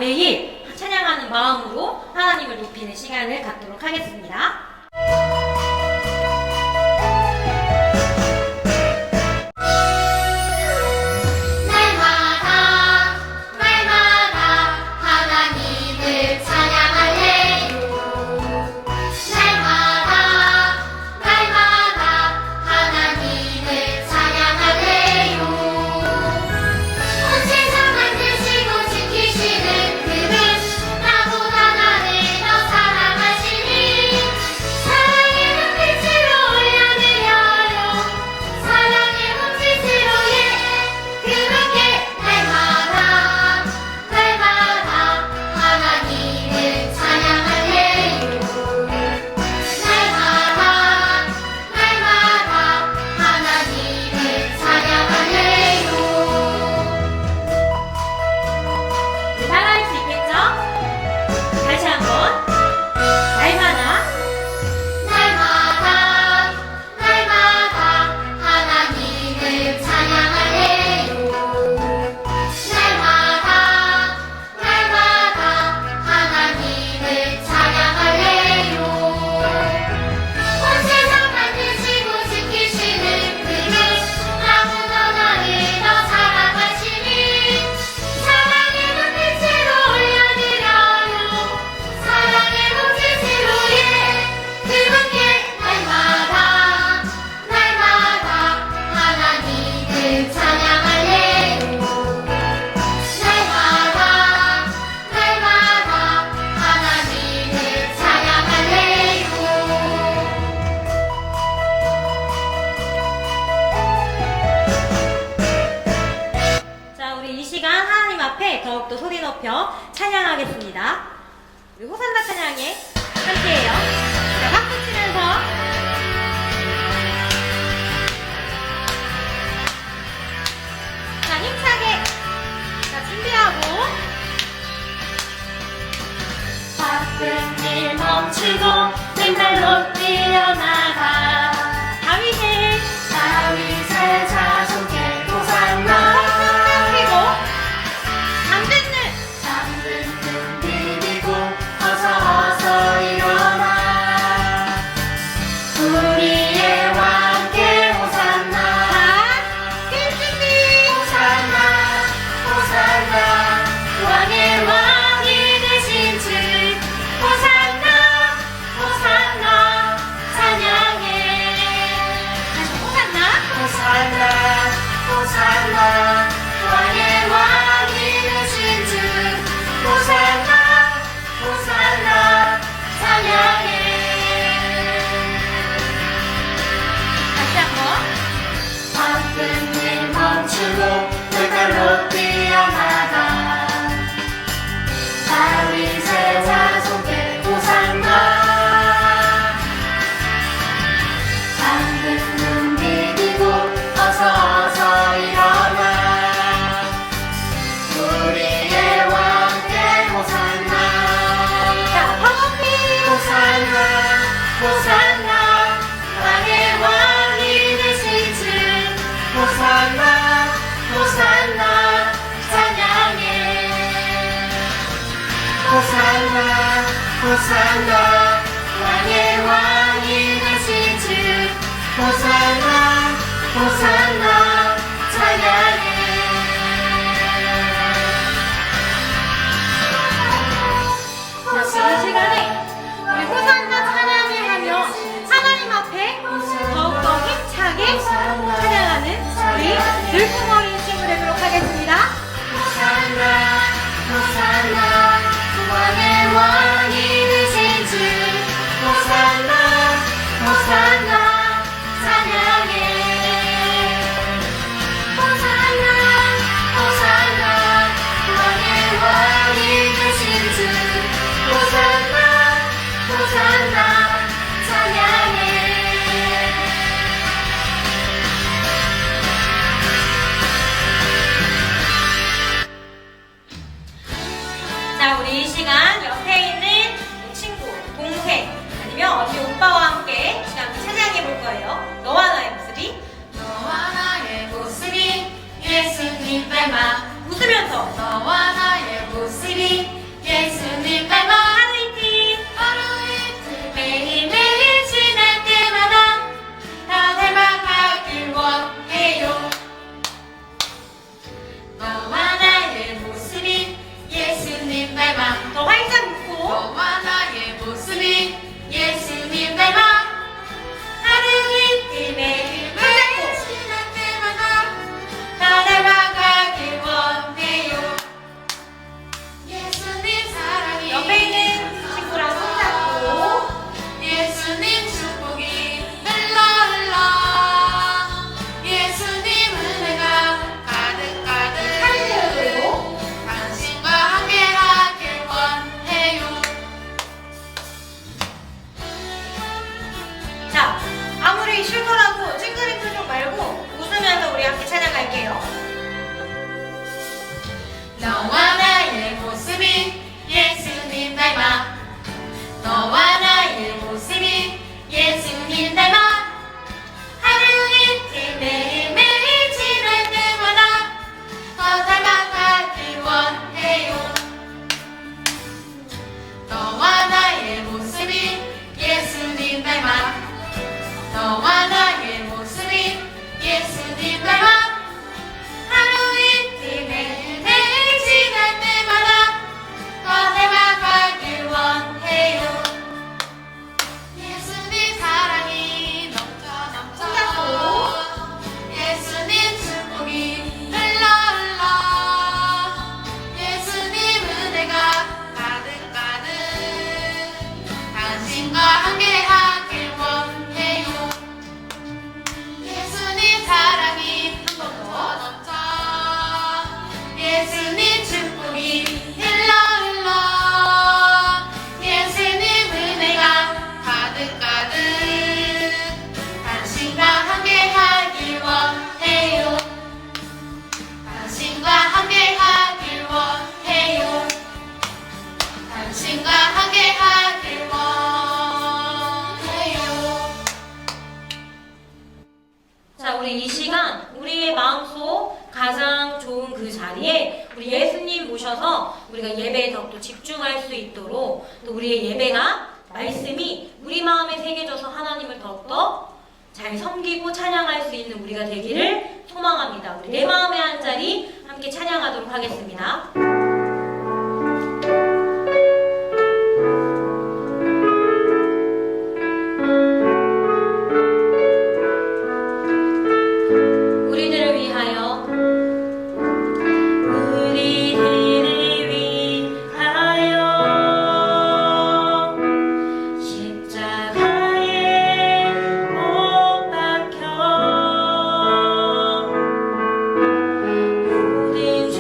매일 찬양하는 마음으로 하나님을 높이는 시간을 갖도록 하겠습니다. 더욱더 소리 높여 찬양하겠습니다. 우리 호산나 찬양에 함께해요. 자, 박수 치면서 자, 힘차게 자, 준비하고 바쁜 일 멈추고 맨발로 뛰어나가 다윗의 자손께 호산나 호산나 왕의 왕이 되신 주 호산나 호산나 찬양해 이 시간에 우리 호산나 찬양을 하며 하나님 앞에 더욱더 힘차게 찬양하는 우리 늘품어린 친구 되도록 하겠습니다. 호산나 호산나 왕의 왕이 되신 주 호산나 호산나 찬양해 호산나 호산나 왕의 왕이 되신 주 호산나 호산나 찬양해 당신과 함께하길 원해요. 예수님 사랑이 한 번 더 넘쳐 예수님 축복이 흘러 예수님 은혜가 가득가득 당신과 함께하길 원해요. 당신과 함께하길 원해요. 당신과 함께하길 원해요. 자, 우리 이 시간 우리의 마음속 가장 좋은 그 자리에 우리 예수님 모셔서 우리가 예배에 더욱더 집중할 수 있도록 또 우리의 예배가 말씀이 우리 마음에 새겨져서 하나님을 더욱더 잘 섬기고 찬양할 수 있는 우리가 되기를 소망합니다. 우리 내 마음의 한 자리 함께 찬양하도록 하겠습니다. 우리들을 위하여 십자가에 못 박혀 모든 죄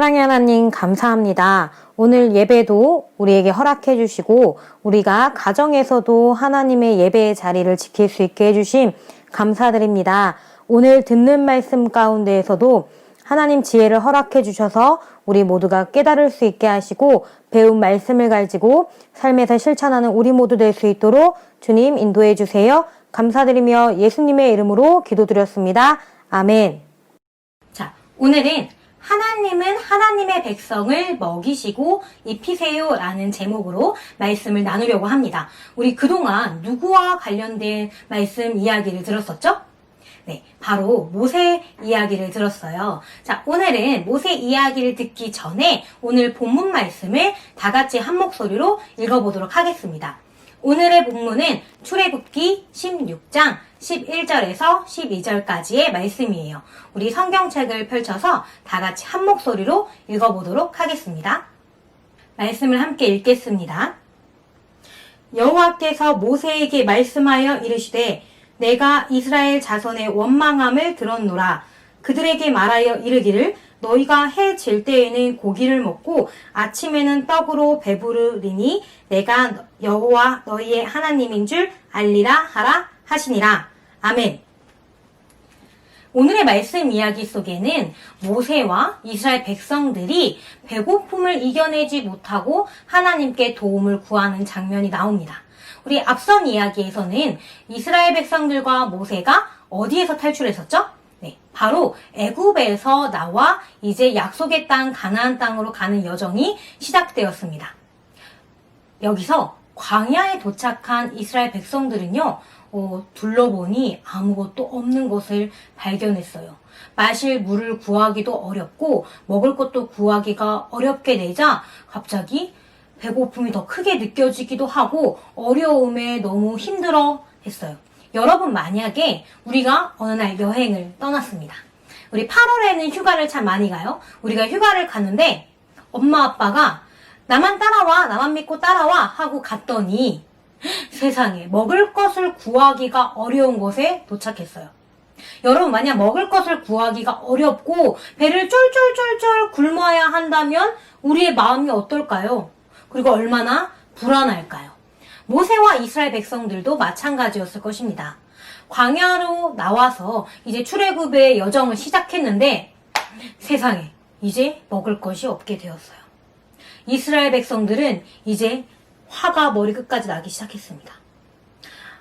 사랑의 하나님 감사합니다. 오늘 예배도 우리에게 허락해 주시고 우리가 가정에서도 하나님의 예배의 자리를 지킬 수 있게 해주심 감사드립니다. 오늘 듣는 말씀 가운데에서도 하나님 지혜를 허락해 주셔서 우리 모두가 깨달을 수 있게 하시고 배운 말씀을 가지고 삶에서 실천하는 우리 모두 될 수 있도록 주님 인도해 주세요. 감사드리며 예수님의 이름으로 기도드렸습니다. 아멘. 자, 오늘은 하나님은 하나님의 백성을 먹이시고 입히세요 라는 제목으로 말씀을 나누려고 합니다. 우리 그동안 누구와 관련된 말씀 이야기를 들었었죠? 네, 바로 모세 이야기를 들었어요. 자, 오늘은 모세 이야기를 듣기 전에 오늘 본문 말씀을 다 같이 한 목소리로 읽어보도록 하겠습니다. 오늘의 본문은 출애굽기 16장 11절에서 12절까지의 말씀이에요. 우리 성경책을 펼쳐서 다 같이 한 목소리로 읽어보도록 하겠습니다. 말씀을 함께 읽겠습니다. 여호와께서 모세에게 말씀하여 이르시되 내가 이스라엘 자손의 원망함을 들었노라. 그들에게 말하여 이르기를 너희가 해 질 때에는 고기를 먹고 아침에는 떡으로 배부르리니 내가 여호와 너희의 하나님인 줄 알리라 하라 하시니라. 아멘. 오늘의 말씀 이야기 속에는 모세와 이스라엘 백성들이 배고픔을 이겨내지 못하고 하나님께 도움을 구하는 장면이 나옵니다. 우리 앞선 이야기에서는 이스라엘 백성들과 모세가 어디에서 탈출했었죠? 네, 바로 애굽에서 나와 이제 약속의 땅 가나안 땅으로 가는 여정이 시작되었습니다. 여기서 광야에 도착한 이스라엘 백성들은요, 둘러보니 아무것도 없는 것을 발견했어요. 마실 물을 구하기도 어렵고 먹을 것도 구하기가 어렵게 되자 갑자기 배고픔이 더 크게 느껴지기도 하고 어려움에 너무 힘들어 했어요. 여러분 만약에 우리가 어느 날 여행을 떠났습니다. 우리 8월에는 휴가를 참 많이 가요. 우리가 휴가를 갔는데 엄마 아빠가 나만 따라와, 나만 믿고 따라와 하고 갔더니 세상에 먹을 것을 구하기가 어려운 곳에 도착했어요. 여러분 만약 먹을 것을 구하기가 어렵고 배를 쫄쫄쫄쫄 굶어야 한다면 우리의 마음이 어떨까요? 그리고 얼마나 불안할까요? 모세와 이스라엘 백성들도 마찬가지였을 것입니다. 광야로 나와서 이제 출애굽의 여정을 시작했는데 세상에 이제 먹을 것이 없게 되었어요. 이스라엘 백성들은 이제 화가 머리끝까지 나기 시작했습니다.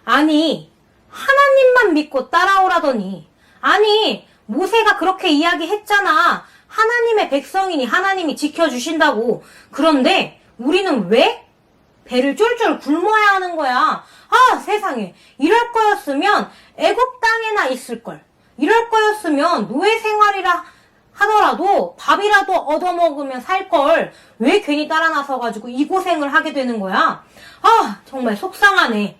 아니, 하나님만 믿고 따라오라더니, 아니, 모세가 그렇게 이야기했잖아. 하나님의 백성이니 하나님이 지켜주신다고. 그런데 우리는 왜 배를 쫄쫄 굶어야 하는 거야? 아, 세상에. 이럴 거였으면 애굽 땅에나 있을 걸. 이럴 거였으면 노예 생활이라 하더라도 밥이라도 얻어먹으면 살 걸. 왜 괜히 따라 나서가지고 이 고생을 하게 되는 거야? 아, 정말 속상하네.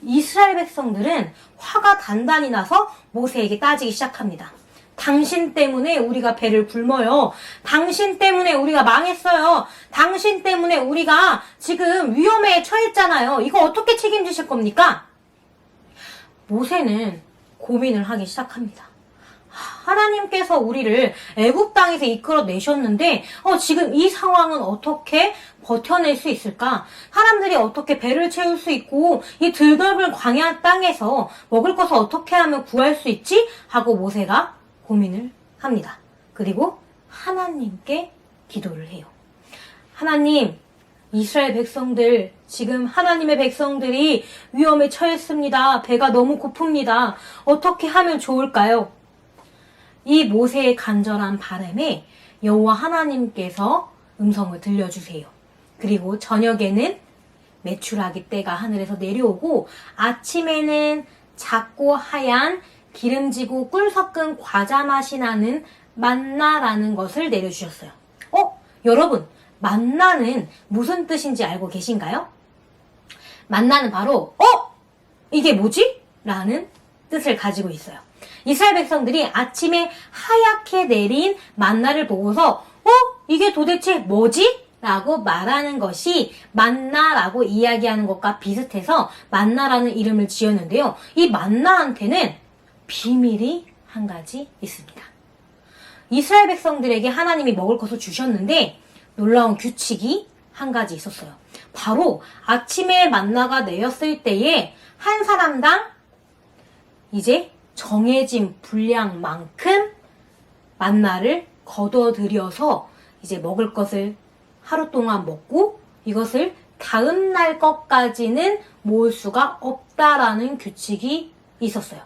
이스라엘 백성들은 화가 단단히 나서 모세에게 따지기 시작합니다. 당신 때문에 우리가 배를 굶어요. 당신 때문에 우리가 망했어요. 당신 때문에 우리가 지금 위험에 처했잖아요. 이거 어떻게 책임지실 겁니까? 모세는 고민을 하기 시작합니다. 하나님께서 우리를 애굽 땅에서 이끌어내셨는데 지금 이 상황은 어떻게 버텨낼 수 있을까? 사람들이 어떻게 배를 채울 수 있고 이 드넓은 광야 땅에서 먹을 것을 어떻게 하면 구할 수 있지? 하고 모세가 고민을 합니다. 그리고 하나님께 기도를 해요. 하나님, 이스라엘 백성들, 지금 하나님의 백성들이 위험에 처했습니다. 배가 너무 고픕니다. 어떻게 하면 좋을까요? 이 모세의 간절한 바람에 여호와 하나님께서 음성을 들려주세요. 그리고 저녁에는 메추라기 떼가 하늘에서 내려오고 아침에는 작고 하얀 기름지고 꿀 섞은 과자 맛이 나는 만나라는 것을 내려주셨어요. 여러분, 만나는 무슨 뜻인지 알고 계신가요? 만나는 바로 이게 뭐지? 라는 뜻을 가지고 있어요. 이스라엘 백성들이 아침에 하얗게 내린 만나를 보고서 이게 도대체 뭐지? 라고 말하는 것이 만나라고 이야기하는 것과 비슷해서 만나라는 이름을 지었는데요. 이 만나한테는 비밀이 한 가지 있습니다. 이스라엘 백성들에게 하나님이 먹을 것을 주셨는데 놀라운 규칙이 한 가지 있었어요. 바로 아침에 만나가 내렸을 때에 한 사람당 이제 정해진 분량만큼 만나를 거둬들여서 이제 먹을 것을 하루 동안 먹고 이것을 다음 날 것까지는 모을 수가 없다라는 규칙이 있었어요.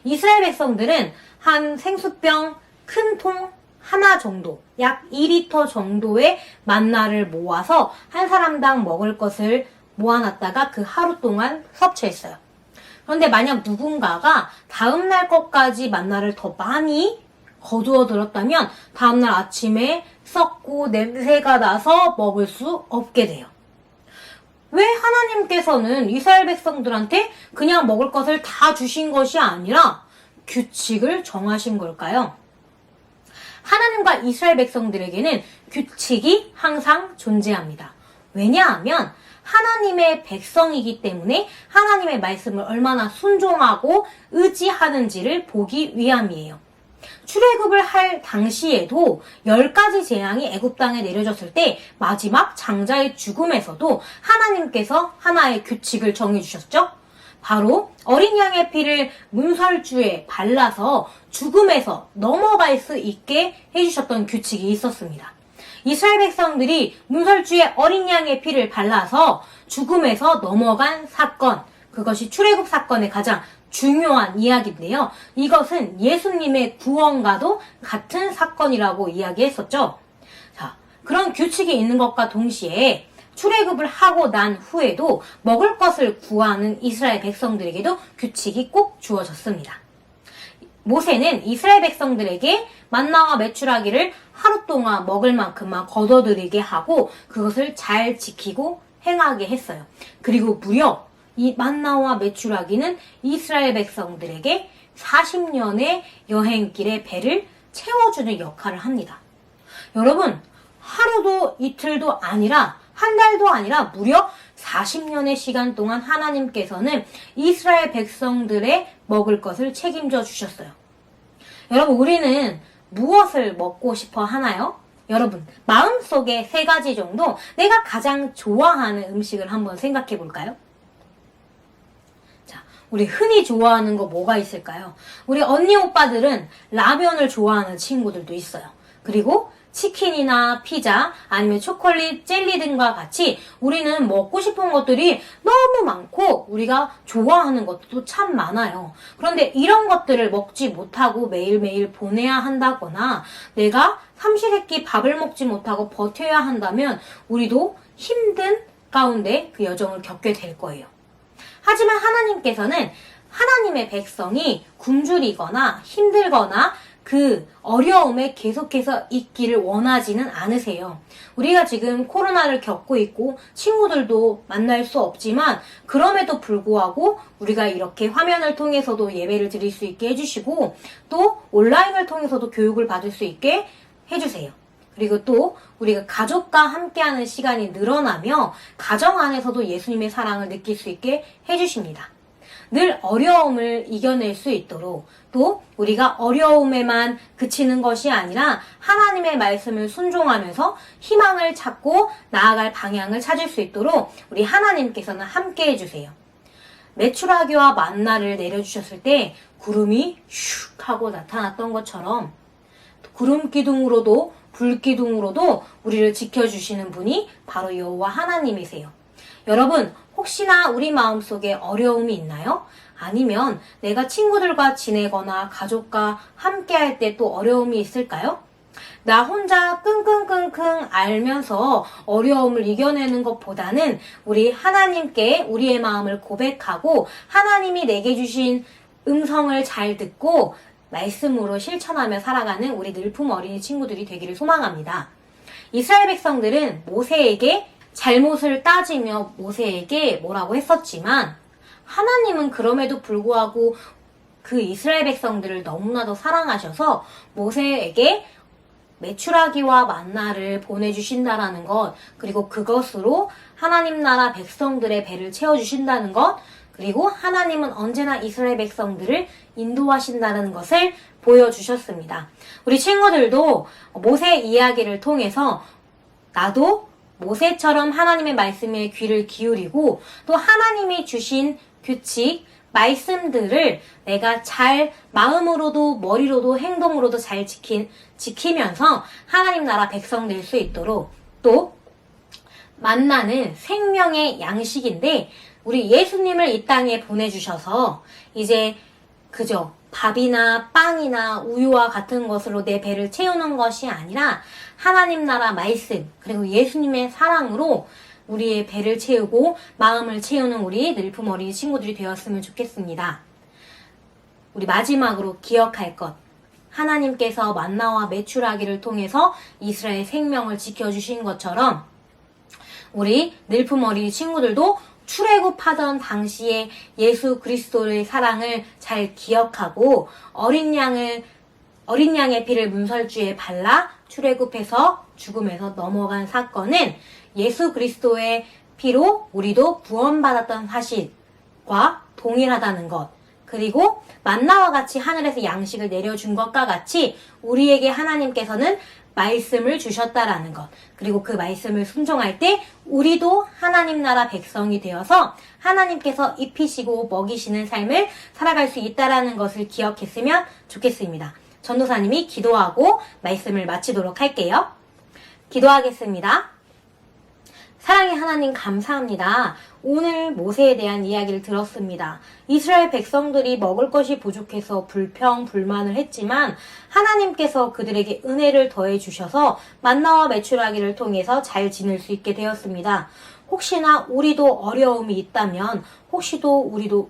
이스라엘 백성들은 한 생수병 큰 통 하나 정도, 약 2리터 정도의 만나를 모아서 한 사람당 먹을 것을 모아놨다가 그 하루 동안 섭취했어요. 그런데 만약 누군가가 다음날 것까지 만나를 더 많이 거두어 들었다면 다음날 아침에 썩고 냄새가 나서 먹을 수 없게 돼요. 왜 하나님께서는 이스라엘 백성들한테 그냥 먹을 것을 다 주신 것이 아니라 규칙을 정하신 걸까요? 하나님과 이스라엘 백성들에게는 규칙이 항상 존재합니다. 왜냐하면 하나님의 백성이기 때문에 하나님의 말씀을 얼마나 순종하고 의지하는지를 보기 위함이에요. 출애굽을 할 당시에도 10가지 재앙이 애굽 땅에 내려졌을 때 마지막 장자의 죽음에서도 하나님께서 하나의 규칙을 정해주셨죠. 바로 어린 양의 피를 문설주에 발라서 죽음에서 넘어갈 수 있게 해주셨던 규칙이 있었습니다. 이스라엘 백성들이 문설주에 어린 양의 피를 발라서 죽음에서 넘어간 사건, 그것이 출애굽 사건의 가장 중요한 이야기인데요. 이것은 예수님의 구원과도 같은 사건이라고 이야기했었죠. 자, 그런 규칙이 있는 것과 동시에 출애굽을 하고 난 후에도 먹을 것을 구하는 이스라엘 백성들에게도 규칙이 꼭 주어졌습니다. 모세는 이스라엘 백성들에게 만나와 메추라기를 하루 동안 먹을 만큼만 거둬들이게 하고 그것을 잘 지키고 행하게 했어요. 그리고 무려 이 만나와 메추라기는 이스라엘 백성들에게 40년의 여행길의 배를 채워주는 역할을 합니다. 여러분, 하루도 이틀도 아니라 한 달도 아니라 무려 40년의 시간 동안 하나님께서는 이스라엘 백성들의 먹을 것을 책임져 주셨어요. 여러분, 우리는 무엇을 먹고 싶어 하나요? 여러분, 마음속에 3가지 정도 내가 가장 좋아하는 음식을 한번 생각해 볼까요? 자, 우리 흔히 좋아하는 거 뭐가 있을까요? 우리 언니 오빠들은 라면을 좋아하는 친구들도 있어요. 그리고 치킨이나 피자 아니면 초콜릿, 젤리 등과 같이 우리는 먹고 싶은 것들이 너무 많고 우리가 좋아하는 것도 참 많아요. 그런데 이런 것들을 먹지 못하고 매일매일 보내야 한다거나 내가 삼시세끼 밥을 먹지 못하고 버텨야 한다면 우리도 힘든 가운데 그 여정을 겪게 될 거예요. 하지만 하나님께서는 하나님의 백성이 굶주리거나 힘들거나 그 어려움에 계속해서 있기를 원하지는 않으세요. 우리가 지금 코로나를 겪고 있고 친구들도 만날 수 없지만 그럼에도 불구하고 우리가 이렇게 화면을 통해서도 예배를 드릴 수 있게 해주시고 또 온라인을 통해서도 교육을 받을 수 있게 해주세요. 그리고 또 우리가 가족과 함께하는 시간이 늘어나며 가정 안에서도 예수님의 사랑을 느낄 수 있게 해주십니다. 늘 어려움을 이겨낼 수 있도록 또 우리가 어려움에만 그치는 것이 아니라 하나님의 말씀을 순종하면서 희망을 찾고 나아갈 방향을 찾을 수 있도록 우리 하나님께서는 함께 해주세요. 메추라기와 만나를 내려주셨을 때 구름이 슉 하고 나타났던 것처럼 구름 기둥으로도 불 기둥으로도 우리를 지켜주시는 분이 바로 여호와 하나님이세요. 여러분, 혹시나 우리 마음속에 어려움이 있나요? 아니면 내가 친구들과 지내거나 가족과 함께할 때 또 어려움이 있을까요? 나 혼자 끙끙끙끙 앓면서 어려움을 이겨내는 것보다는 우리 하나님께 우리의 마음을 고백하고 하나님이 내게 주신 음성을 잘 듣고 말씀으로 실천하며 살아가는 우리 늘품 어린이 친구들이 되기를 소망합니다. 이스라엘 백성들은 모세에게 잘못을 따지며 모세에게 뭐라고 했었지만 하나님은 그럼에도 불구하고 그 이스라엘 백성들을 너무나도 사랑하셔서 모세에게 메추라기와 만나를 보내주신다라는 것, 그리고 그것으로 하나님 나라 백성들의 배를 채워주신다는 것, 그리고 하나님은 언제나 이스라엘 백성들을 인도하신다는 것을 보여주셨습니다. 우리 친구들도 모세 이야기를 통해서 나도 모세처럼 하나님의 말씀에 귀를 기울이고 또 하나님이 주신 규칙, 말씀들을 내가 잘 마음으로도 머리로도 행동으로도 잘 지키면서 하나님 나라 백성 될 수 있도록 또 만나는 생명의 양식인데 우리 예수님을 이 땅에 보내주셔서 이제 그저 밥이나 빵이나 우유와 같은 것으로 내 배를 채우는 것이 아니라 하나님 나라 말씀 그리고 예수님의 사랑으로 우리의 배를 채우고 마음을 채우는 우리 늘품어린이 친구들이 되었으면 좋겠습니다. 우리 마지막으로 기억할 것. 하나님께서 만나와 메추라기를 통해서 이스라엘 생명을 지켜주신 것처럼 우리 늘품어린이 친구들도 출애굽하던 당시에 예수 그리스도의 사랑을 잘 기억하고 어린 양의 피를 문설주에 발라 출애굽해서 죽음에서 넘어간 사건은 예수 그리스도의 피로 우리도 구원받았던 사실과 동일하다는 것. 그리고 만나와 같이 하늘에서 양식을 내려준 것과 같이 우리에게 하나님께서는 말씀을 주셨다라는 것. 그리고 그 말씀을 순종할 때 우리도 하나님 나라 백성이 되어서 하나님께서 입히시고 먹이시는 삶을 살아갈 수 있다라는 것을 기억했으면 좋겠습니다. 전도사님이 기도하고 말씀을 마치도록 할게요. 기도하겠습니다. 사랑의 하나님 감사합니다. 오늘 모세에 대한 이야기를 들었습니다. 이스라엘 백성들이 먹을 것이 부족해서 불평불만을 했지만 하나님께서 그들에게 은혜를 더해 주셔서 만나와 메추라기를 통해서 잘 지낼 수 있게 되었습니다. 혹시나 우리도 어려움이 있다면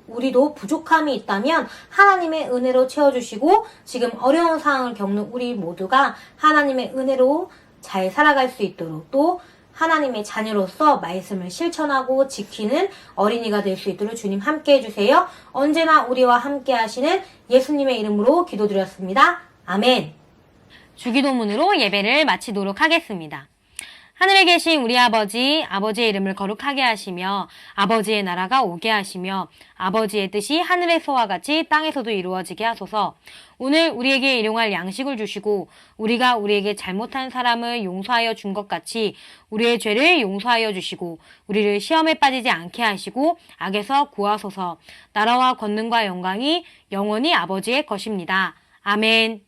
우리도 부족함이 있다면 하나님의 은혜로 채워주시고 지금 어려운 상황을 겪는 우리 모두가 하나님의 은혜로 잘 살아갈 수 있도록 또 하나님의 자녀로서 말씀을 실천하고 지키는 어린이가 될 수 있도록 주님 함께 해주세요. 언제나 우리와 함께 하시는 예수님의 이름으로 기도드렸습니다. 아멘. 주기도문으로 예배를 마치도록 하겠습니다. 하늘에 계신 우리 아버지, 아버지의 이름을 거룩하게 하시며 아버지의 나라가 오게 하시며 아버지의 뜻이 하늘에서와 같이 땅에서도 이루어지게 하소서. 오늘 우리에게 일용할 양식을 주시고 우리가 우리에게 잘못한 사람을 용서하여 준 것 같이 우리의 죄를 용서하여 주시고 우리를 시험에 빠지지 않게 하시고 악에서 구하소서. 나라와 권능과 영광이 영원히 아버지의 것입니다. 아멘.